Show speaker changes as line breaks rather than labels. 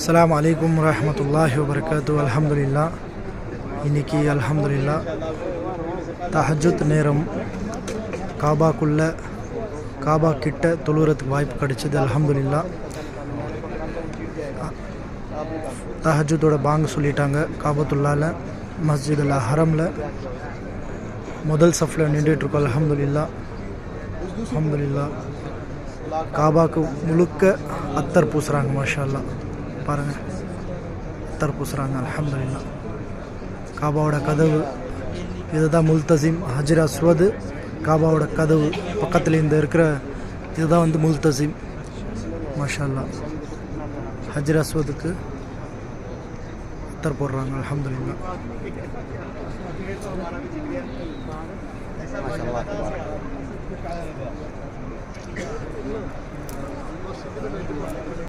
அஸ்ஸலாமு அலைக்கும் வரஹ்மத்துல்லாஹி வபரகாத்துஹு. அல்ஹம்துலில்லாஹ். இன்னைக்கு அல்ஹம்துலில்லாஹ் தஹஜ்ஜுத் நேரம் காபா கிட்ட தொழுறதுக்கு வாய்ப்பு கிடைச்சது. அல்ஹம்துலில்லாஹ். தஹஜ்ஜுதோட பாங்கு சொல்லிட்டாங்க. காபத்துல்லால மஸ்ஜிதுல் ஹரமில் முதல் சஃபில் நின்றுட்டுருக்கோம். அல்ஹம்துலில்லாஹ். காபாவுக்கு முழுக்க அத்தர் பூசுகிறாங்க. மாஷா அல்லாஹ் பாருங்கள், அத்தர் பூசுகிறாங்க. அல்ஹம்துலில்லாஹ். காபாவோட கதவு இதுதான் முல்தசிம். ஹஜ்ர் அஸ்வது காபாவோட கதவு பக்கத்தில் இந்த இருக்கிற இதுதான் முல்தசிம். மாஷா அல்லாஹ். ஹஜ்ர் அஸ்வதுக்கு அத்தர் போடுறாங்க. அல்ஹம்துலில்லாஹ்.